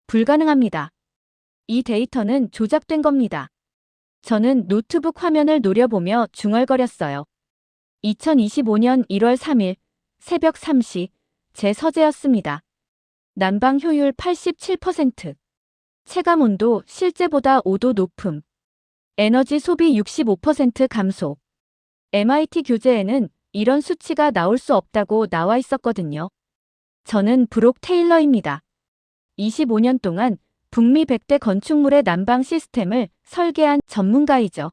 불가능합니다. 이 데이터는 조작된 겁니다. 저는 노트북 화면을 노려보며 중얼거렸어요. 2025년 1월 3일 새벽 3시 제 서재였습니다. 난방 효율 87%, 체감 온도 실제보다 5도 높음, 에너지 소비 65% 감소. MIT 교재에는 이런 수치가 나올 수 없다고 나와 있었거든요. 저는 브록 테일러입니다. 25년 동안 북미 100대 건축물의 난방 시스템을 설계한 전문가이죠.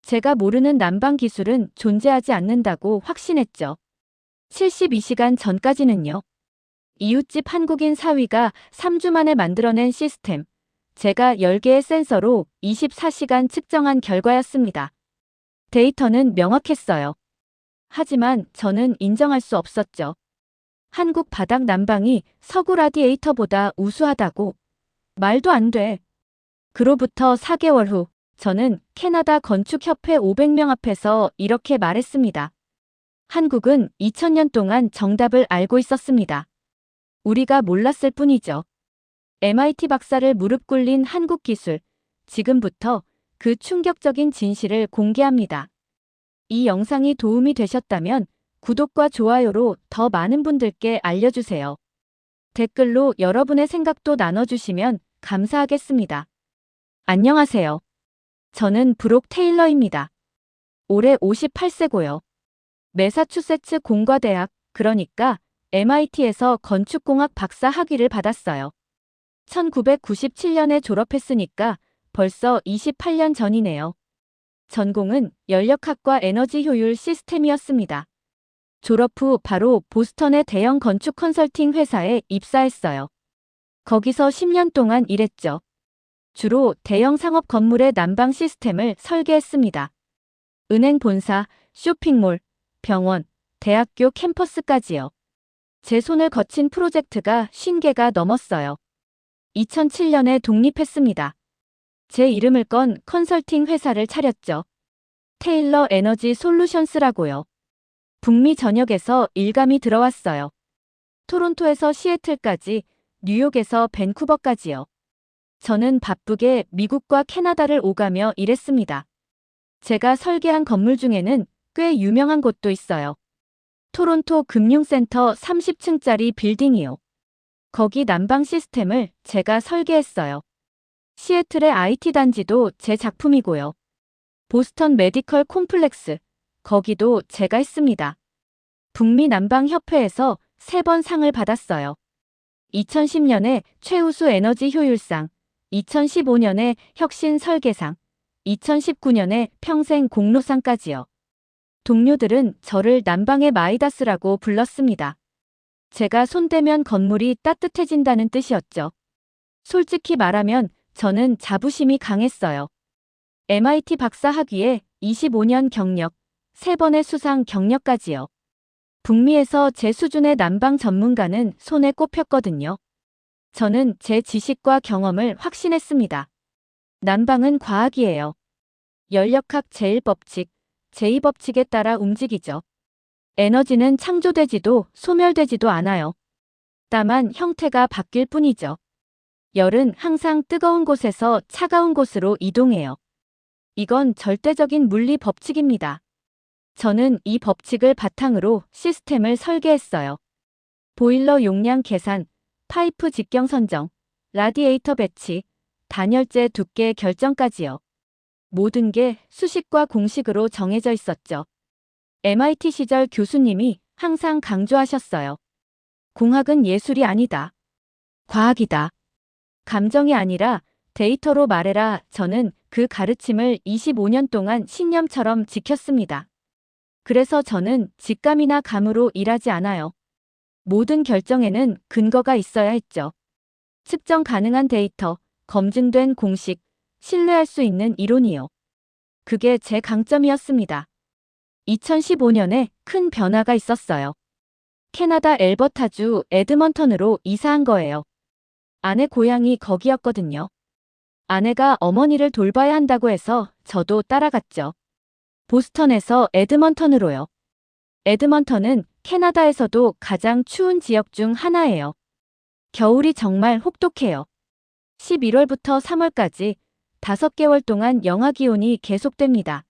제가 모르는 난방 기술은 존재하지 않는다고 확신했죠. 72시간 전까지는요. 이웃집 한국인 사위가 3주 만에 만들어낸 시스템. 제가 10개의 센서로 24시간 측정한 결과였습니다. 데이터는 명확했어요. 하지만 저는 인정할 수 없었죠. 한국 바닥 난방이 서구 라디에이터보다 우수하다고. 말도 안 돼. 그로부터 4개월 후 저는 캐나다 건축협회 500명 앞에서 이렇게 말했습니다. 한국은 2000년 동안 정답을 알고 있었습니다. 우리가 몰랐을 뿐이죠. MIT 박사를 무릎 꿇린 한국 기술. 지금부터 그 충격적인 진실을 공개합니다. 이 영상이 도움이 되셨다면 구독과 좋아요로 더 많은 분들께 알려주세요. 댓글로 여러분의 생각도 나눠주시면 감사하겠습니다. 안녕하세요. 저는 브록 테일러입니다. 올해 58세고요. 매사추세츠 공과대학, 그러니까 MIT에서 건축공학 박사 학위를 받았어요. 1997년에 졸업했으니까 벌써 28년 전이네요. 전공은 연력학과 에너지 효율 시스템이었습니다. 졸업 후 바로 보스턴의 대형 건축 컨설팅 회사에 입사했어요. 거기서 10년 동안 일했죠. 주로 대형 상업 건물의 난방 시스템을 설계했습니다. 은행 본사, 쇼핑몰, 병원, 대학교 캠퍼스까지요. 제 손을 거친 프로젝트가 50개가 넘었어요. 2007년에 독립했습니다. 제 이름을 건 컨설팅 회사를 차렸죠. 테일러 에너지 솔루션스라고요. 북미 전역에서 일감이 들어왔어요. 토론토에서 시애틀까지, 뉴욕에서 밴쿠버까지요. 저는 바쁘게 미국과 캐나다를 오가며 일했습니다. 제가 설계한 건물 중에는 꽤 유명한 곳도 있어요. 토론토 금융센터 30층짜리 빌딩이요. 거기 난방 시스템을 제가 설계했어요. 시애틀의 IT 단지도 제 작품이고요. 보스턴 메디컬 콤플렉스, 거기도 제가 했습니다. 북미 난방협회에서 3번 상을 받았어요. 2010년에 최우수 에너지 효율상, 2015년에 혁신 설계상, 2019년에 평생 공로상까지요. 동료들은 저를 난방의 마이다스라고 불렀습니다. 제가 손대면 건물이 따뜻해진다는 뜻이었죠. 솔직히 말하면 저는 자부심이 강했어요. MIT 박사 학위에 25년 경력, 3번의 수상 경력까지요. 북미에서 제 수준의 난방 전문가는 손에 꼽혔거든요. 저는 제 지식과 경험을 확신했습니다. 난방은 과학이에요. 연력학 제1법칙, 제2법칙에 따라 움직이죠. 에너지는 창조되지도 소멸되지도 않아요. 다만 형태가 바뀔 뿐이죠. 열은 항상 뜨거운 곳에서 차가운 곳으로 이동해요. 이건 절대적인 물리 법칙입니다. 저는 이 법칙을 바탕으로 시스템을 설계했어요. 보일러 용량 계산, 파이프 직경 선정, 라디에이터 배치, 단열재 두께 결정까지요. 모든 게 수식과 공식으로 정해져 있었죠. MIT 시절 교수님이 항상 강조하셨어요. 공학은 예술이 아니다. 과학이다. 감정이 아니라 데이터로 말해라. 저는 그 가르침을 25년 동안 신념처럼 지켰습니다. 그래서 저는 직감이나 감으로 일하지 않아요. 모든 결정에는 근거가 있어야 했죠. 측정 가능한 데이터, 검증된 공식, 신뢰할 수 있는 이론이요. 그게 제 강점이었습니다. 2015년에 큰 변화가 있었어요. 캐나다 엘버타주 에드먼턴으로 이사한 거예요. 아내 고향이 거기였거든요. 아내가 어머니를 돌봐야 한다고 해서 저도 따라갔죠. 보스턴에서 에드먼턴으로요. 에드먼턴은 캐나다에서도 가장 추운 지역 중 하나예요. 겨울이 정말 혹독해요. 11월부터 3월까지 5개월 동안 영하 기온이 계속됩니다.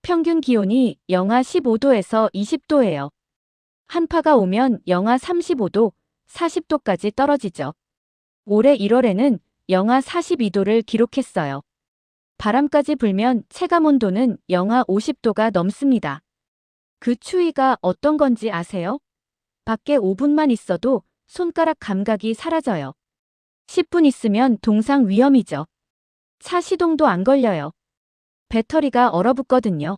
평균 기온이 영하 15도에서 20도예요. 한파가 오면 영하 35도, 40도까지 떨어지죠. 올해 1월에는 영하 42도를 기록했어요. 바람까지 불면 체감온도는 영하 50도가 넘습니다. 그 추위가 어떤 건지 아세요? 밖에 5분만 있어도 손가락 감각이 사라져요. 10분 있으면 동상 위험이죠. 차 시동도 안 걸려요. 배터리가 얼어붙거든요.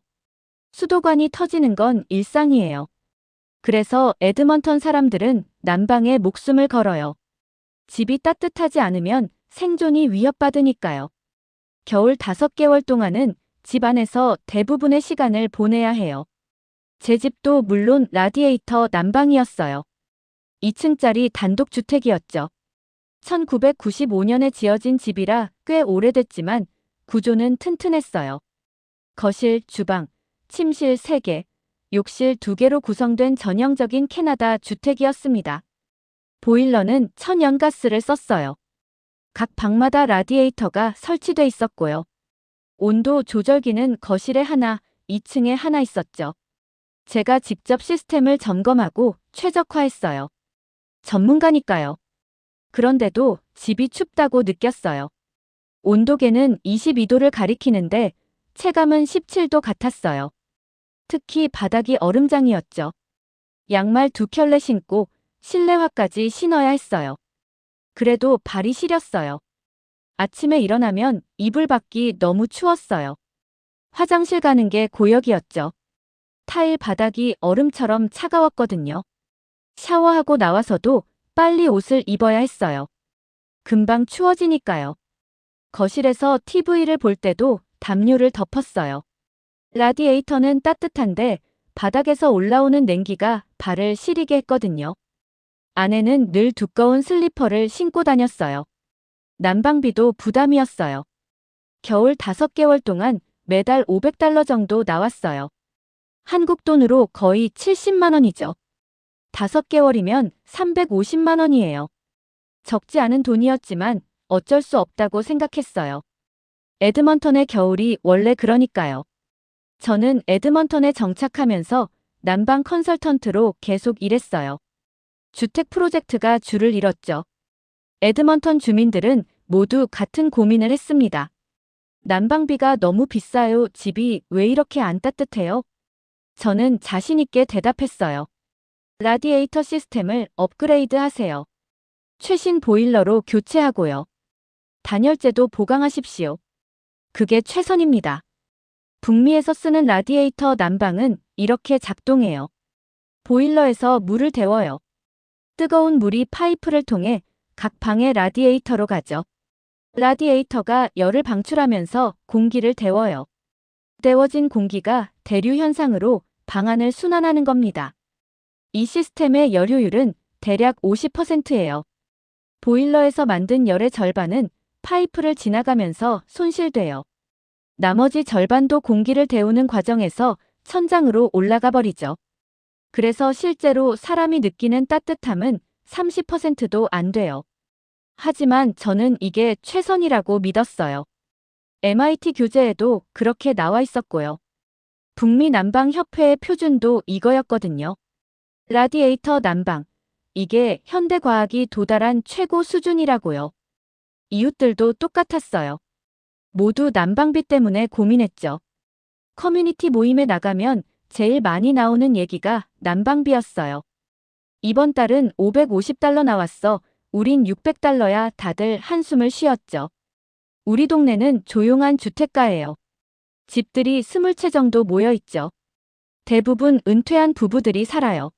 수도관이 터지는 건 일상이에요. 그래서 에드먼턴 사람들은 난방에 목숨을 걸어요. 집이 따뜻하지 않으면 생존이 위협받으니까요. 겨울 5개월 동안은 집 안에서 대부분의 시간을 보내야 해요. 제 집도 물론 라디에이터 난방이었어요. 2층짜리 단독주택이었죠. 1995년에 지어진 집이라 꽤 오래됐지만 구조는 튼튼했어요. 거실, 주방, 침실 3개, 욕실 2개로 구성된 전형적인 캐나다 주택이었습니다. 보일러는 천연가스를 썼어요. 각 방마다 라디에이터가 설치돼 있었고요. 온도 조절기는 거실에 하나, 2층에 하나 있었죠. 제가 직접 시스템을 점검하고 최적화했어요. 전문가니까요. 그런데도 집이 춥다고 느꼈어요. 온도계는 22도를 가리키는데 체감은 17도 같았어요. 특히 바닥이 얼음장이었죠. 양말 2켤레 신고 실내화까지 신어야 했어요. 그래도 발이 시렸어요. 아침에 일어나면 이불 밖이 너무 추웠어요. 화장실 가는 게 고역이었죠. 타일 바닥이 얼음처럼 차가웠거든요. 샤워하고 나와서도 빨리 옷을 입어야 했어요. 금방 추워지니까요. 거실에서 TV를 볼 때도 담요를 덮었어요. 라디에이터는 따뜻한데 바닥에서 올라오는 냉기가 발을 시리게 했거든요. 아내는 늘 두꺼운 슬리퍼를 신고 다녔어요. 난방비도 부담이었어요. 겨울 5개월 동안 매달 $500 정도 나왔어요. 한국 돈으로 거의 70만 원이죠. 5개월이면 350만 원이에요. 적지 않은 돈이었지만 어쩔 수 없다고 생각했어요. 에드먼턴의 겨울이 원래 그러니까요. 저는 에드먼턴에 정착하면서 난방 컨설턴트로 계속 일했어요. 주택 프로젝트가 줄을 이뤘죠. 에드먼턴 주민들은 모두 같은 고민을 했습니다. 난방비가 너무 비싸요. 집이 왜 이렇게 안 따뜻해요? 저는 자신 있게 대답했어요. 라디에이터 시스템을 업그레이드 하세요. 최신 보일러로 교체하고요. 단열재도 보강하십시오. 그게 최선입니다. 북미에서 쓰는 라디에이터 난방은 이렇게 작동해요. 보일러에서 물을 데워요. 뜨거운 물이 파이프를 통해 각 방의 라디에이터로 가죠. 라디에이터가 열을 방출하면서 공기를 데워요. 데워진 공기가 대류 현상으로 방 안을 순환하는 겁니다. 이 시스템의 열효율은 대략 50%예요. 보일러에서 만든 열의 절반은 파이프를 지나가면서 손실돼요. 나머지 절반도 공기를 데우는 과정에서 천장으로 올라가 버리죠. 그래서 실제로 사람이 느끼는 따뜻함은 30%도 안 돼요. 하지만 저는 이게 최선이라고 믿었어요. MIT 교재에도 그렇게 나와 있었고요. 북미 난방협회의 표준도 이거였거든요. 라디에이터 난방. 이게 현대과학이 도달한 최고 수준이라고요. 이웃들도 똑같았어요. 모두 난방비 때문에 고민했죠. 커뮤니티 모임에 나가면 제일 많이 나오는 얘기가 난방비였어요. 이번 달은 $550 나왔어. 우린 $600야. 다들 한숨을 쉬었죠. 우리 동네는 조용한 주택가예요. 집들이 20채 정도 모여있죠. 대부분 은퇴한 부부들이 살아요.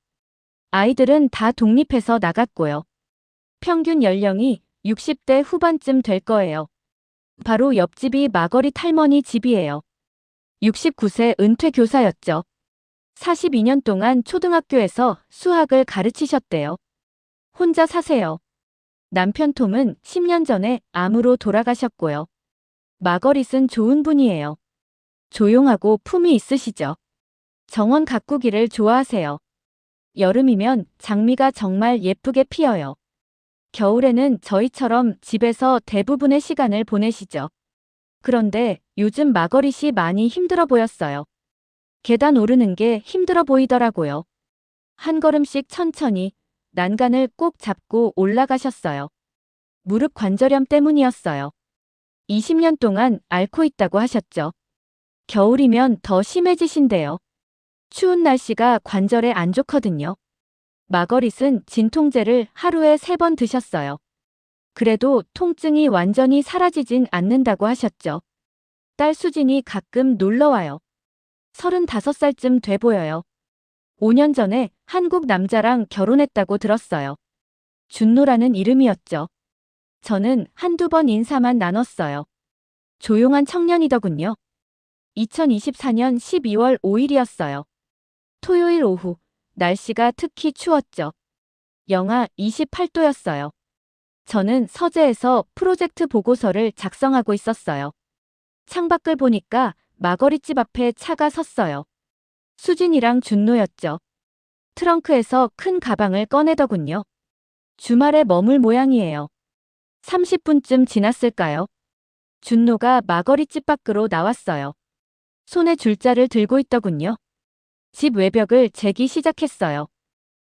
아이들은 다 독립해서 나갔고요. 평균 연령이 60대 후반쯤 될 거예요. 바로 옆집이 마거리 탈머니 집이에요. 69세 은퇴 교사였죠. 42년 동안 초등학교에서 수학을 가르치셨대요. 혼자 사세요. 남편 톰은 10년 전에 암으로 돌아가셨고요. 마거릿은 좋은 분이에요. 조용하고 품이 있으시죠. 정원 가꾸기를 좋아하세요. 여름이면 장미가 정말 예쁘게 피어요. 겨울에는 저희처럼 집에서 대부분의 시간을 보내시죠. 그런데 요즘 마거릿 씨 많이 힘들어 보였어요. 계단 오르는 게 힘들어 보이더라고요. 한 걸음씩 천천히 난간을 꼭 잡고 올라가셨어요. 무릎 관절염 때문이었어요. 20년 동안 앓고 있다고 하셨죠. 겨울이면 더 심해지신대요. 추운 날씨가 관절에 안 좋거든요. 마거릿은 진통제를 하루에 3번 드셨어요. 그래도 통증이 완전히 사라지진 않는다고 하셨죠. 딸 수진이 가끔 놀러와요. 35살쯤 돼 보여요. 5년 전에 한국 남자랑 결혼했다고 들었어요. 준노라는 이름이었죠. 저는 한두 번 인사만 나눴어요. 조용한 청년이더군요. 2024년 12월 5일이었어요. 토요일 오후, 날씨가 특히 추웠죠. 영하 28도였어요. 저는 서재에서 프로젝트 보고서를 작성하고 있었어요. 창밖을 보니까 마거릿 집 앞에 차가 섰어요. 수진이랑 준노였죠. 트렁크에서 큰 가방을 꺼내더군요. 주말에 머물 모양이에요. 30분쯤 지났을까요? 준노가 마거릿 집 밖으로 나왔어요. 손에 줄자를 들고 있더군요. 집 외벽을 재기 시작했어요.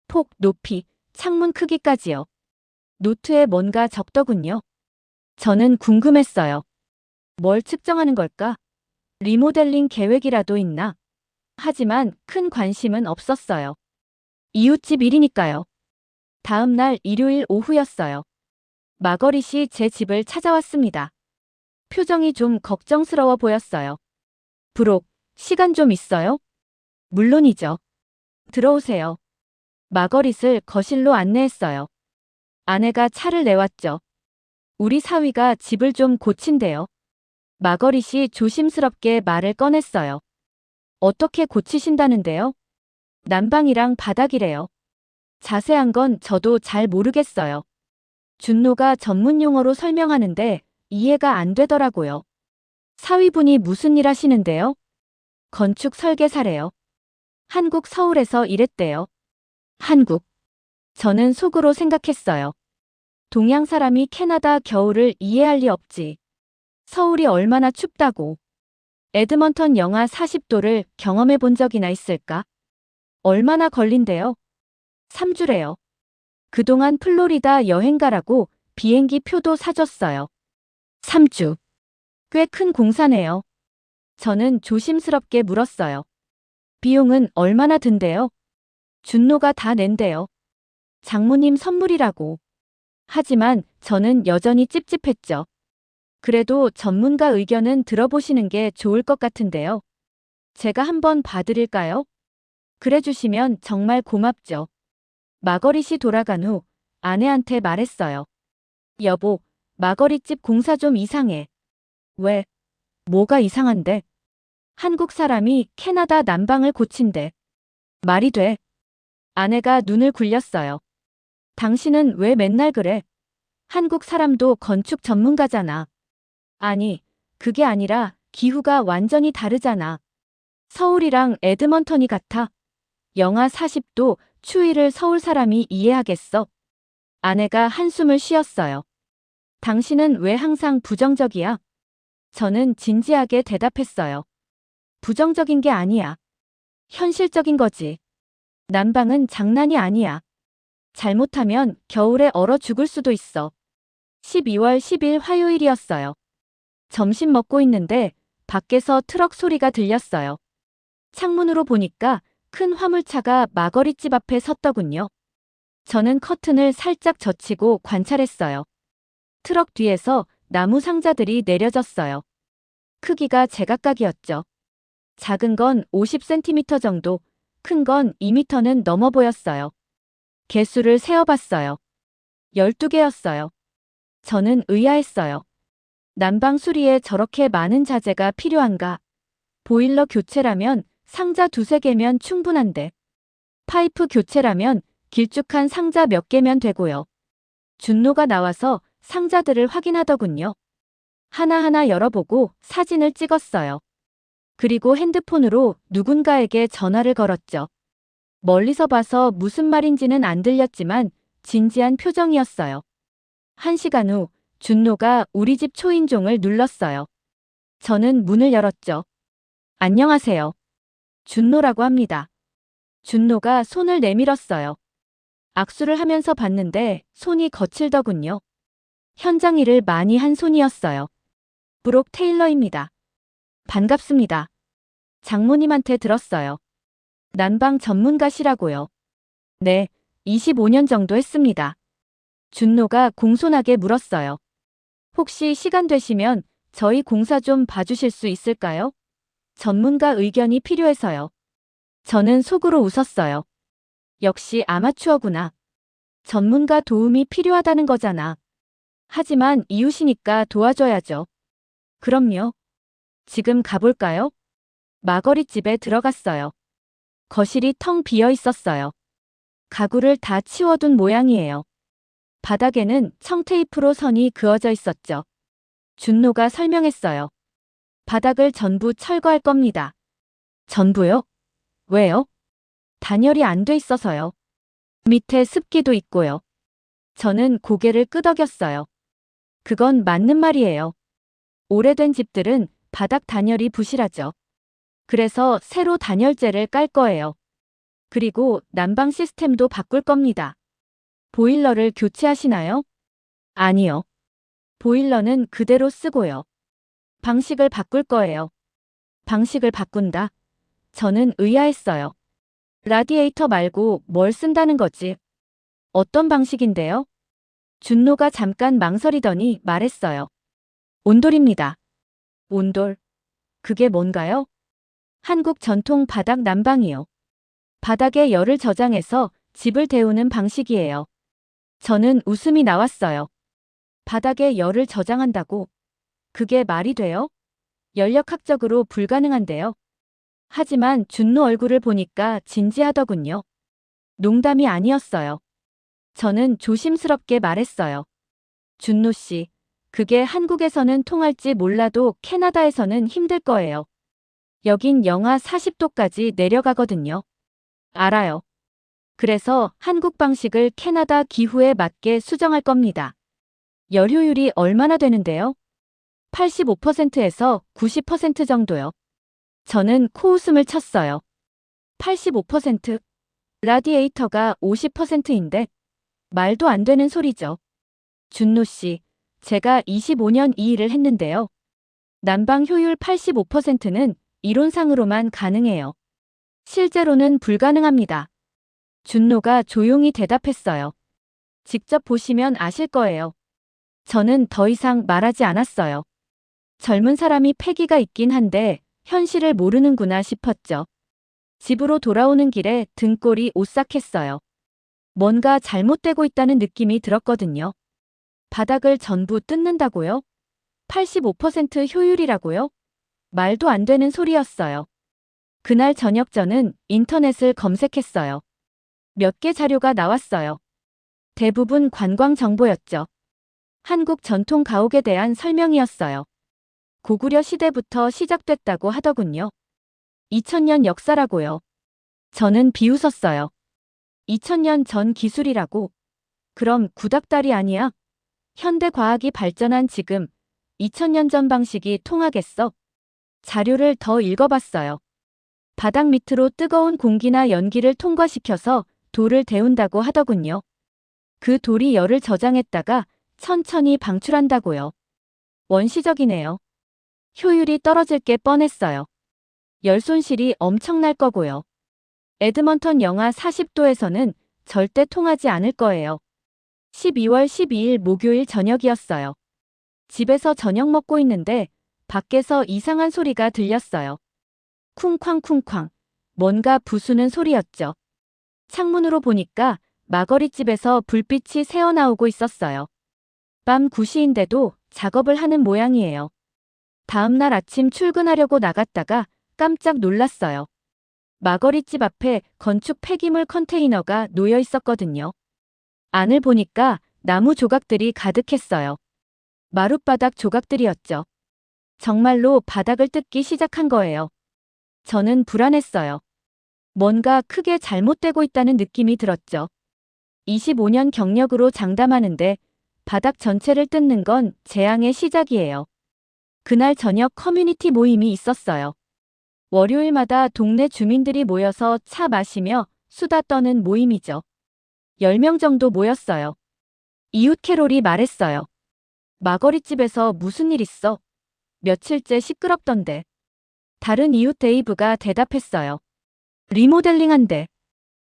폭, 높이, 창문 크기까지요. 노트에 뭔가 적더군요. 저는 궁금했어요. 뭘 측정하는 걸까? 리모델링 계획이라도 있나? 하지만 큰 관심은 없었어요. 이웃집 일이니까요. 다음 날 일요일 오후였어요. 마거릿이 제 집을 찾아왔습니다. 표정이 좀 걱정스러워 보였어요. 브록, 시간 좀 있어요? 물론이죠. 들어오세요. 마거릿을 거실로 안내했어요. 아내가 차를 내왔죠. 우리 사위가 집을 좀 고친대요. 마거릿이 조심스럽게 말을 꺼냈어요. 어떻게 고치신다는데요? 난방이랑 바닥이래요. 자세한 건 저도 잘 모르겠어요. 준노가 전문 용어로 설명하는데 이해가 안 되더라고요. 사위분이 무슨 일 하시는데요? 건축 설계사래요. 한국 서울에서 일했대요. 한국. 저는 속으로 생각했어요. 동양 사람이 캐나다 겨울을 이해할 리 없지. 서울이 얼마나 춥다고. 에드먼턴 영하 40도를 경험해 본 적이나 있을까? 얼마나 걸린대요? 3주래요. 그동안 플로리다 여행 가라고 비행기 표도 사줬어요. 3주. 꽤 큰 공사네요. 저는 조심스럽게 물었어요. 비용은 얼마나 든대요? 준노가 다 낸대요. 장모님 선물이라고. 하지만 저는 여전히 찝찝했죠. 그래도 전문가 의견은 들어보시는 게 좋을 것 같은데요. 제가 한번 봐드릴까요? 그래 주시면 정말 고맙죠. 마거릿이 돌아간 후 아내한테 말했어요. 여보, 마거릿 집 공사 좀 이상해. 왜? 뭐가 이상한데? 한국 사람이 캐나다 난방을 고친대. 말이 돼. 아내가 눈을 굴렸어요. 당신은 왜 맨날 그래? 한국 사람도 건축 전문가잖아. 아니, 그게 아니라 기후가 완전히 다르잖아. 서울이랑 에드먼턴이 같아. 영하 40도 추위를 서울 사람이 이해하겠어? 아내가 한숨을 쉬었어요. 당신은 왜 항상 부정적이야? 저는 진지하게 대답했어요. 부정적인 게 아니야. 현실적인 거지. 난방은 장난이 아니야. 잘못하면 겨울에 얼어 죽을 수도 있어. 12월 10일 화요일이었어요. 점심 먹고 있는데 밖에서 트럭 소리가 들렸어요. 창문으로 보니까 큰 화물차가 마거릿 집 앞에 섰더군요. 저는 커튼을 살짝 젖히고 관찰했어요. 트럭 뒤에서 나무 상자들이 내려졌어요. 크기가 제각각이었죠. 작은 건 50cm 정도, 큰 건 2m는 넘어 보였어요. 개수를 세어봤어요. 12개였어요. 저는 의아했어요. 난방 수리에 저렇게 많은 자재가 필요한가? 보일러 교체라면 상자 2~3개면 충분한데. 파이프 교체라면 길쭉한 상자 몇 개면 되고요. 준노가 나와서 상자들을 확인하더군요. 하나하나 열어보고 사진을 찍었어요. 그리고 핸드폰으로 누군가에게 전화를 걸었죠. 멀리서 봐서 무슨 말인지는 안 들렸지만 진지한 표정이었어요. 1시간 후 준노가 우리 집 초인종을 눌렀어요. 저는 문을 열었죠. 안녕하세요. 준노라고 합니다. 준노가 손을 내밀었어요. 악수를 하면서 봤는데 손이 거칠더군요. 현장 일을 많이 한 손이었어요. 브록 테일러입니다. 반갑습니다. 장모님한테 들었어요. 난방 전문가시라고요. 네, 25년 정도 했습니다. 준노가 공손하게 물었어요. 혹시 시간 되시면 저희 공사 좀 봐주실 수 있을까요? 전문가 의견이 필요해서요. 저는 속으로 웃었어요. 역시 아마추어구나. 전문가 도움이 필요하다는 거잖아. 하지만 이웃이니까 도와줘야죠. 그럼요. 지금 가볼까요? 마거리집에 들어갔어요. 거실이 텅 비어 있었어요. 가구를 다 치워둔 모양이에요. 바닥에는 청테이프로 선이 그어져 있었죠. 준노가 설명했어요. 바닥을 전부 철거할 겁니다. 전부요? 왜요? 단열이 안 돼 있어서요. 밑에 습기도 있고요. 저는 고개를 끄덕였어요. 그건 맞는 말이에요. 오래된 집들은 바닥 단열이 부실하죠. 그래서 새로 단열재를 깔 거예요. 그리고 난방 시스템도 바꿀 겁니다. 보일러를 교체하시나요? 아니요. 보일러는 그대로 쓰고요. 방식을 바꿀 거예요. 방식을 바꾼다? 저는 의아했어요. 라디에이터 말고 뭘 쓴다는 거지? 어떤 방식인데요? 준노가 잠깐 망설이더니 말했어요. 온돌입니다. 온돌? 그게 뭔가요? 한국 전통 바닥 난방이요. 바닥에 열을 저장해서 집을 데우는 방식이에요. 저는 웃음이 나왔어요. 바닥에 열을 저장한다고? 그게 말이 돼요? 연력학적으로 불가능한데요. 하지만 준노 얼굴을 보니까 진지하더군요. 농담이 아니었어요. 저는 조심스럽게 말했어요. 준노 씨, 그게 한국에서는 통할지 몰라도 캐나다에서는 힘들 거예요. 여긴 영하 40도까지 내려가거든요. 알아요. 그래서 한국 방식을 캐나다 기후에 맞게 수정할 겁니다. 열 효율이 얼마나 되는데요? 85%에서 90% 정도요. 저는 코웃음을 쳤어요. 85%? 라디에이터가 50%인데 말도 안 되는 소리죠. 준노 씨, 제가 25년 이 일을 했는데요. 난방 효율 85%는 이론상으로만 가능해요. 실제로는 불가능합니다. 준노가 조용히 대답했어요. 직접 보시면 아실 거예요. 저는 더 이상 말하지 않았어요. 젊은 사람이 패기가 있긴 한데 현실을 모르는구나 싶었죠. 집으로 돌아오는 길에 등골이 오싹했어요. 뭔가 잘못되고 있다는 느낌이 들었거든요. 바닥을 전부 뜯는다고요? 85% 효율이라고요? 말도 안 되는 소리였어요. 그날 저녁 저는 인터넷을 검색했어요. 몇 개 자료가 나왔어요. 대부분 관광 정보였죠. 한국 전통 가옥에 대한 설명이었어요. 고구려 시대부터 시작됐다고 하더군요. 2000년 역사라고요. 저는 비웃었어요. 2000년 전 기술이라고? 그럼 구닥다리 아니야? 현대 과학이 발전한 지금 2000년 전 방식이 통하겠어? 자료를 더 읽어봤어요. 바닥 밑으로 뜨거운 공기나 연기를 통과시켜서 돌을 데운다고 하더군요. 그 돌이 열을 저장했다가 천천히 방출한다고요. 원시적이네요. 효율이 떨어질 게 뻔했어요. 열 손실이 엄청날 거고요. 에드먼턴 영하 40도에서는 절대 통하지 않을 거예요. 12월 12일 목요일 저녁이었어요. 집에서 저녁 먹고 있는데 밖에서 이상한 소리가 들렸어요. 쿵쾅쿵쾅. 뭔가 부수는 소리였죠. 창문으로 보니까 마거리집에서 불빛이 새어나오고 있었어요. 밤 9시인데도 작업을 하는 모양이에요. 다음날 아침 출근하려고 나갔다가 깜짝 놀랐어요. 마거리집 앞에 건축 폐기물 컨테이너가 놓여 있었거든요. 안을 보니까 나무 조각들이 가득했어요. 마룻바닥 조각들이었죠. 정말로 바닥을 뜯기 시작한 거예요. 저는 불안했어요. 뭔가 크게 잘못되고 있다는 느낌이 들었죠. 25년 경력으로 장담하는데 바닥 전체를 뜯는 건 재앙의 시작이에요. 그날 저녁 커뮤니티 모임이 있었어요. 월요일마다 동네 주민들이 모여서 차 마시며 수다 떠는 모임이죠. 10명 정도 모였어요. 이웃 캐롤이 말했어요. 마거릿집에서 무슨 일 있어? 며칠째 시끄럽던데. 다른 이웃 데이브가 대답했어요. 리모델링 한대.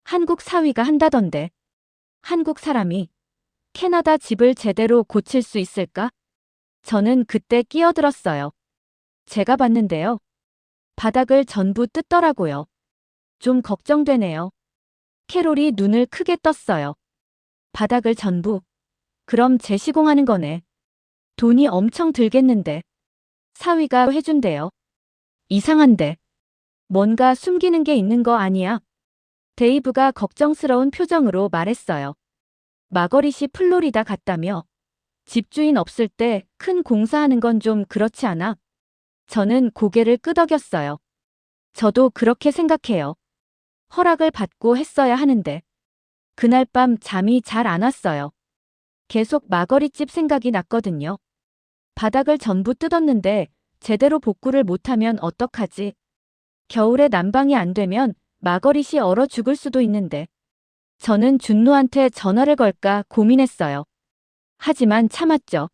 한국 사위가 한다던데. 한국 사람이 캐나다 집을 제대로 고칠 수 있을까? 저는 그때 끼어들었어요. 제가 봤는데요. 바닥을 전부 뜯더라고요. 좀 걱정되네요. 캐롤이 눈을 크게 떴어요. 바닥을 전부. 그럼 재시공하는 거네. 돈이 엄청 들겠는데. 사위가 해준대요. 이상한데. 뭔가 숨기는 게 있는 거 아니야? 데이브가 걱정스러운 표정으로 말했어요. 마거릿이 플로리다 갔다며. 집주인 없을 때 큰 공사하는 건 좀 그렇지 않아? 저는 고개를 끄덕였어요. 저도 그렇게 생각해요. 허락을 받고 했어야 하는데. 그날 밤 잠이 잘 안 왔어요. 계속 마거릿집 생각이 났거든요. 바닥을 전부 뜯었는데 제대로 복구를 못하면 어떡하지? 겨울에 난방이 안 되면 마거릿이 얼어 죽을 수도 있는데. 저는 준노한테 전화를 걸까 고민했어요. 하지만 참았죠.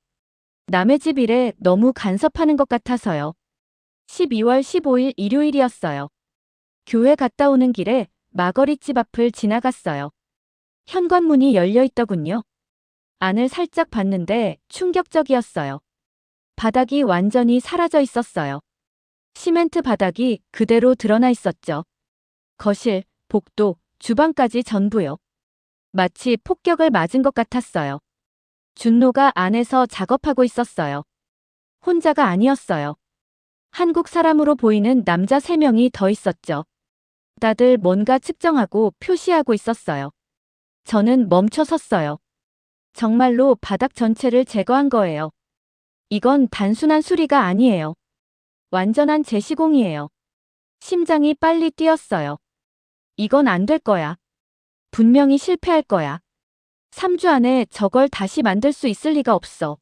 남의 집 일에 너무 간섭하는 것 같아서요. 12월 15일 일요일이었어요. 교회 갔다 오는 길에 마거릿집 앞을 지나갔어요. 현관문이 열려 있더군요. 안을 살짝 봤는데 충격적이었어요. 바닥이 완전히 사라져 있었어요. 시멘트 바닥이 그대로 드러나 있었죠. 거실, 복도, 주방까지 전부요. 마치 폭격을 맞은 것 같았어요. 준노가 안에서 작업하고 있었어요. 혼자가 아니었어요. 한국 사람으로 보이는 남자 3명이 더 있었죠. 다들 뭔가 측정하고 표시하고 있었어요. 저는 멈춰 섰어요. 정말로 바닥 전체를 제거한 거예요. 이건 단순한 수리가 아니에요. 완전한 재시공이에요. 심장이 빨리 뛰었어요. 이건 안 될 거야. 분명히 실패할 거야. 3주 안에 저걸 다시 만들 수 있을 리가 없어.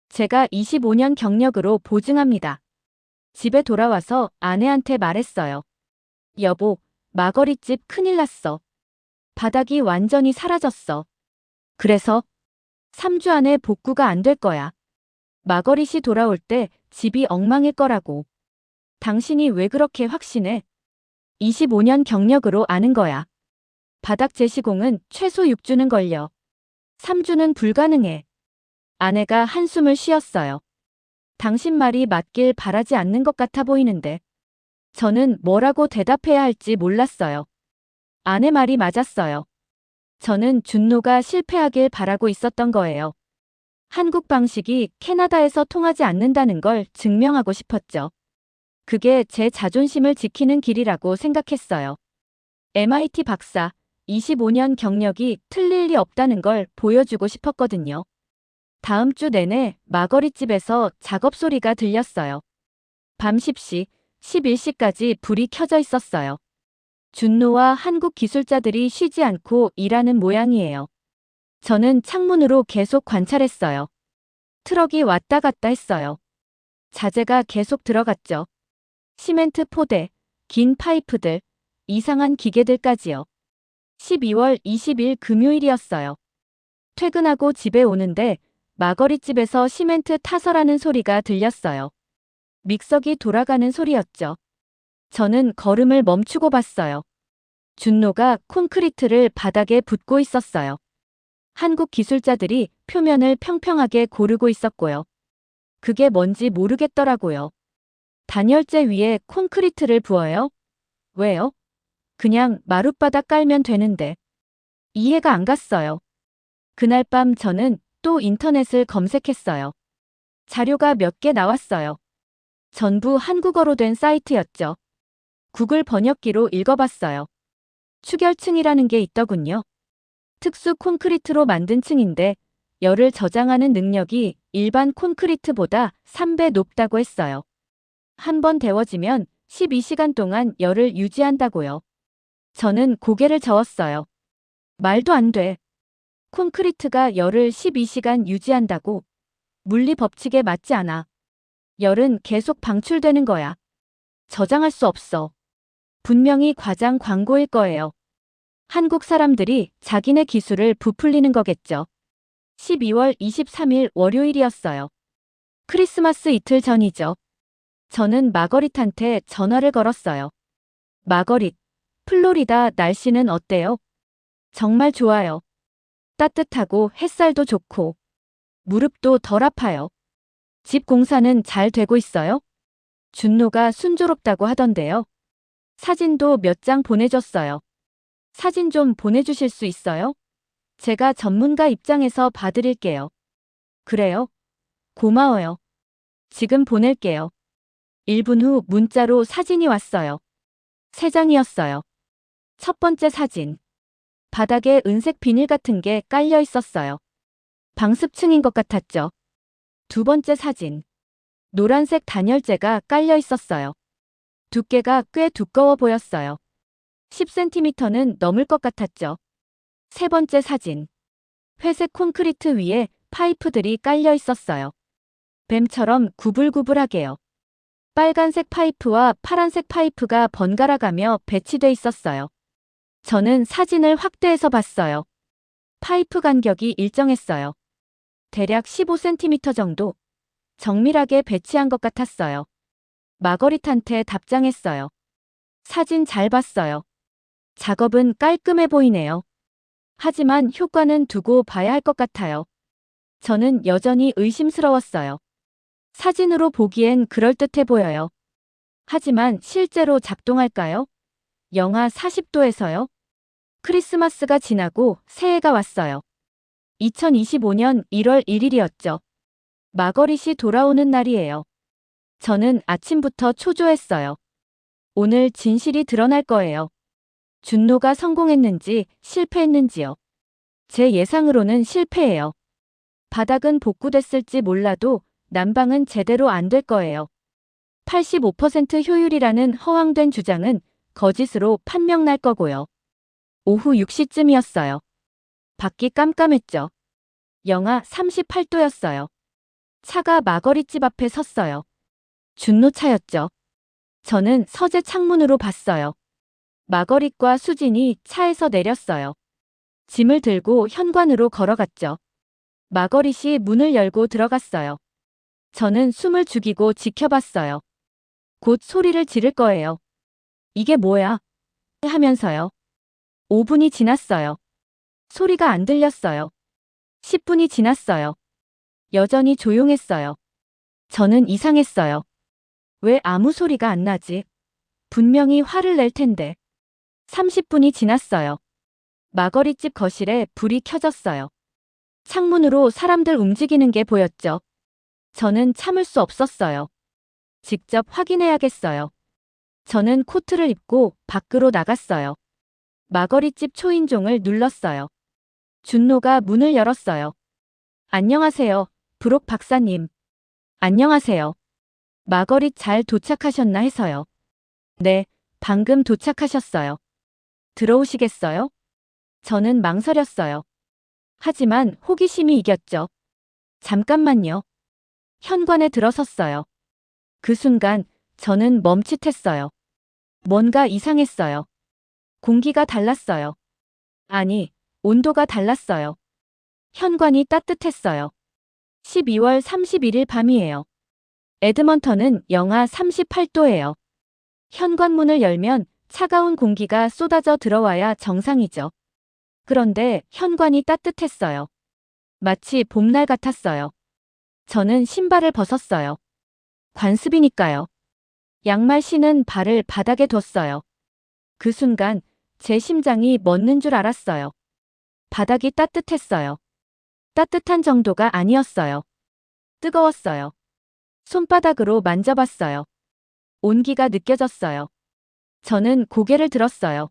제가 25년 경력으로 보증합니다. 집에 돌아와서 아내한테 말했어요. 여보, 마거릿집 큰일 났어. 바닥이 완전히 사라졌어. 그래서 3주 안에 복구가 안 될 거야. 마거릿이 돌아올 때 집이 엉망일 거라고. 당신이 왜 그렇게 확신해? 25년 경력으로 아는 거야. 바닥 재시공은 최소 6주는 걸려. 3주는 불가능해. 아내가 한숨을 쉬었어요. 당신 말이 맞길 바라지 않는 것 같아 보이는데. 저는 뭐라고 대답해야 할지 몰랐어요. 아내 말이 맞았어요. 저는 준노가 실패하길 바라고 있었던 거예요. 한국 방식이 캐나다에서 통하지 않는다는 걸 증명하고 싶었죠. 그게 제 자존심을 지키는 길이라고 생각했어요. MIT 박사, 25년 경력이 틀릴 리 없다는 걸 보여주고 싶었거든요. 다음 주 내내 마거릿집에서 작업 소리가 들렸어요. 밤 10시, 11시까지 불이 켜져 있었어요. 준노와 한국 기술자들이 쉬지 않고 일하는 모양이에요. 저는 창문으로 계속 관찰했어요. 트럭이 왔다 갔다 했어요. 자재가 계속 들어갔죠. 시멘트 포대, 긴 파이프들, 이상한 기계들까지요. 12월 20일 금요일이었어요. 퇴근하고 집에 오는데 마거릿집에서 시멘트 타설하는 소리가 들렸어요. 믹서기 돌아가는 소리였죠. 저는 걸음을 멈추고 봤어요. 준노가 콘크리트를 바닥에 붓고 있었어요. 한국 기술자들이 표면을 평평하게 고르고 있었고요. 그게 뭔지 모르겠더라고요. 단열재 위에 콘크리트를 부어요? 왜요? 그냥 마룻바닥 깔면 되는데. 이해가 안 갔어요. 그날 밤 저는 또 인터넷을 검색했어요. 자료가 몇 개 나왔어요. 전부 한국어로 된 사이트였죠. 구글 번역기로 읽어봤어요. 추결층이라는 게 있더군요. 특수 콘크리트로 만든 층인데 열을 저장하는 능력이 일반 콘크리트보다 3배 높다고 했어요. 한 번 데워지면 12시간 동안 열을 유지한다고요. 저는 고개를 저었어요. 말도 안 돼. 콘크리트가 열을 12시간 유지한다고? 물리 법칙에 맞지 않아. 열은 계속 방출되는 거야. 저장할 수 없어. 분명히 과장 광고일 거예요. 한국 사람들이 자기네 기술을 부풀리는 거겠죠. 12월 23일 월요일이었어요. 크리스마스 이틀 전이죠. 저는 마거릿한테 전화를 걸었어요. 마거릿, 플로리다 날씨는 어때요? 정말 좋아요. 따뜻하고 햇살도 좋고 무릎도 덜 아파요. 집 공사는 잘 되고 있어요? 준노가 순조롭다고 하던데요. 사진도 몇 장 보내줬어요. 사진 좀 보내주실 수 있어요? 제가 전문가 입장에서 봐드릴게요. 그래요? 고마워요. 지금 보낼게요. 1분 후 문자로 사진이 왔어요. 3장이었어요. 첫 번째 사진. 바닥에 은색 비닐 같은 게 깔려 있었어요. 방습층인 것 같았죠. 두 번째 사진. 노란색 단열재가 깔려 있었어요. 두께가 꽤 두꺼워 보였어요. 10cm는 넘을 것 같았죠. 세 번째 사진. 회색 콘크리트 위에 파이프들이 깔려 있었어요. 뱀처럼 구불구불하게요. 빨간색 파이프와 파란색 파이프가 번갈아 가며 배치돼 있었어요. 저는 사진을 확대해서 봤어요. 파이프 간격이 일정했어요. 대략 15cm 정도. 정밀하게 배치한 것 같았어요. 마거릿한테 답장했어요. 사진 잘 봤어요. 작업은 깔끔해 보이네요. 하지만 효과는 두고 봐야 할 것 같아요. 저는 여전히 의심스러웠어요. 사진으로 보기엔 그럴듯해 보여요. 하지만 실제로 작동할까요? 영하 40도에서요? 크리스마스가 지나고 새해가 왔어요. 2025년 1월 1일이었죠. 마거릿이 돌아오는 날이에요. 저는 아침부터 초조했어요. 오늘 진실이 드러날 거예요. 준노가 성공했는지 실패했는지요. 제 예상으로는 실패예요. 바닥은 복구됐을지 몰라도 난방은 제대로 안 될 거예요. 85% 효율이라는 허황된 주장은 거짓으로 판명날 거고요. 오후 6시쯤이었어요. 밖이 깜깜했죠. 영하 38도였어요. 차가 마거릿집 앞에 섰어요. 준노 차였죠. 저는 서재 창문으로 봤어요. 마거릿과 수진이 차에서 내렸어요. 짐을 들고 현관으로 걸어갔죠. 마거릿이 문을 열고 들어갔어요. 저는 숨을 죽이고 지켜봤어요. 곧 소리를 지를 거예요. 이게 뭐야? 하면서요. 5분이 지났어요. 소리가 안 들렸어요. 10분이 지났어요. 여전히 조용했어요. 저는 이상했어요. 왜 아무 소리가 안 나지? 분명히 화를 낼 텐데. 30분이 지났어요. 마거릿집 거실에 불이 켜졌어요. 창문으로 사람들 움직이는 게 보였죠. 저는 참을 수 없었어요. 직접 확인해야겠어요. 저는 코트를 입고 밖으로 나갔어요. 마거릿집 초인종을 눌렀어요. 준노가 문을 열었어요. 안녕하세요, 브록 박사님. 안녕하세요. 마거릿 잘 도착하셨나 해서요. 네, 방금 도착하셨어요. 들어오시겠어요? 저는 망설였어요. 하지만 호기심이 이겼죠. 잠깐만요. 현관에 들어섰어요. 그 순간 저는 멈칫했어요. 뭔가 이상했어요. 공기가 달랐어요. 아니, 온도가 달랐어요. 현관이 따뜻했어요. 12월 31일 밤이에요. 에드먼턴은 영하 38도예요. 현관문을 열면 차가운 공기가 쏟아져 들어와야 정상이죠. 그런데 현관이 따뜻했어요. 마치 봄날 같았어요. 저는 신발을 벗었어요. 관습이니까요. 양말 신은 발을 바닥에 뒀어요. 그 순간 제 심장이 멎는 줄 알았어요. 바닥이 따뜻했어요. 따뜻한 정도가 아니었어요. 뜨거웠어요. 손바닥으로 만져봤어요. 온기가 느껴졌어요. 저는 고개를 들었어요.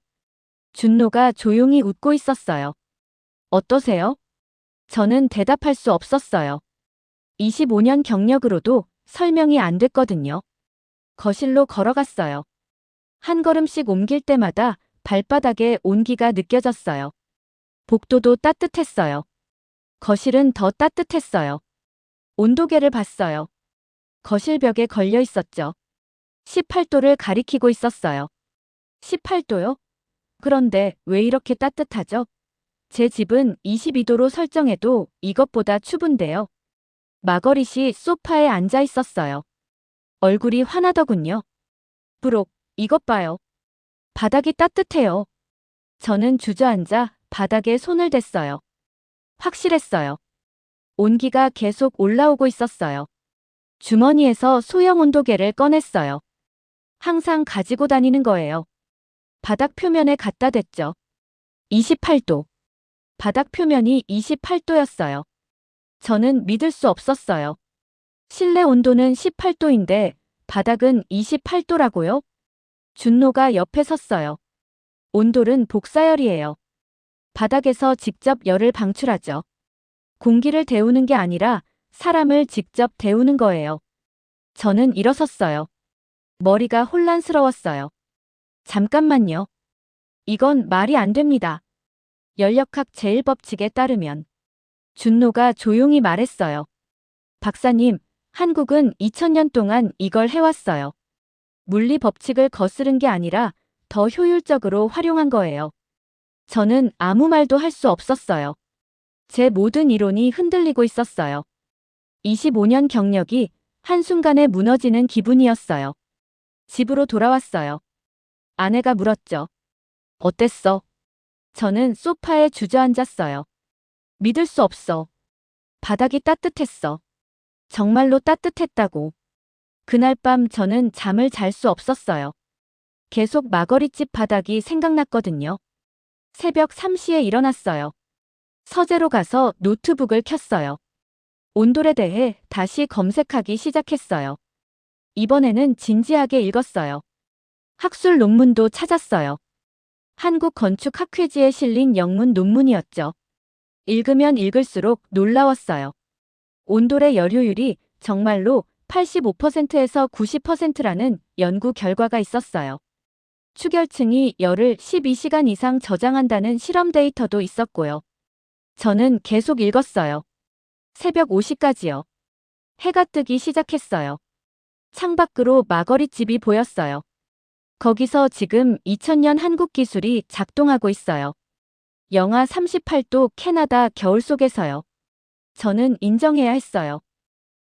준노가 조용히 웃고 있었어요. 어떠세요? 저는 대답할 수 없었어요. 25년 경력으로도 설명이 안 됐거든요. 거실로 걸어갔어요. 한 걸음씩 옮길 때마다 발바닥에 온기가 느껴졌어요. 복도도 따뜻했어요. 거실은 더 따뜻했어요. 온도계를 봤어요. 거실 벽에 걸려 있었죠. 18도를 가리키고 있었어요. 18도요? 그런데 왜 이렇게 따뜻하죠? 제 집은 22도로 설정해도 이것보다 추운데요. 마거릿이 소파에 앉아 있었어요. 얼굴이 환하더군요. 브록, 이것 봐요. 바닥이 따뜻해요. 저는 주저앉아 바닥에 손을 댔어요. 확실했어요. 온기가 계속 올라오고 있었어요. 주머니에서 소형 온도계를 꺼냈어요. 항상 가지고 다니는 거예요. 바닥 표면에 갖다 댔죠. 28도. 바닥 표면이 28도였어요. 저는 믿을 수 없었어요. 실내 온도는 18도인데 바닥은 28도라고요? 준노가 옆에 섰어요. 온돌은 복사열이에요. 바닥에서 직접 열을 방출하죠. 공기를 데우는 게 아니라 사람을 직접 데우는 거예요. 저는 일어섰어요. 머리가 혼란스러웠어요. 잠깐만요. 이건 말이 안 됩니다. 연력학 제1법칙에 따르면. 준노가 조용히 말했어요. 박사님, 한국은 2000년 동안 이걸 해왔어요. 물리 법칙을 거스른 게 아니라 더 효율적으로 활용한 거예요. 저는 아무 말도 할 수 없었어요. 제 모든 이론이 흔들리고 있었어요. 25년 경력이 한순간에 무너지는 기분이었어요. 집으로 돌아왔어요. 아내가 물었죠. 어땠어? 저는 소파에 주저앉았어요. 믿을 수 없어. 바닥이 따뜻했어. 정말로 따뜻했다고. 그날 밤 저는 잠을 잘 수 없었어요. 계속 마거릿집 바닥이 생각났거든요. 새벽 3시에 일어났어요. 서재로 가서 노트북을 켰어요. 온돌에 대해 다시 검색하기 시작했어요. 이번에는 진지하게 읽었어요. 학술 논문도 찾았어요. 한국건축학회지에 실린 영문 논문이었죠. 읽으면 읽을수록 놀라웠어요. 온돌의 열효율이 정말로 85%에서 90%라는 연구 결과가 있었어요. 축열층이 열을 12시간 이상 저장한다는 실험 데이터도 있었고요. 저는 계속 읽었어요. 새벽 5시까지요. 해가 뜨기 시작했어요. 창밖으로 마거릿집이 보였어요. 거기서 지금 2000년 한국 기술이 작동하고 있어요. 영하 38도 캐나다 겨울 속에서요. 저는 인정해야 했어요.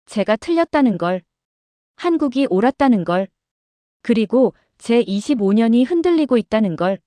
제가 틀렸다는 걸. 한국이 옳았다는 걸. 그리고 제 25년이 흔들리고 있다는 걸.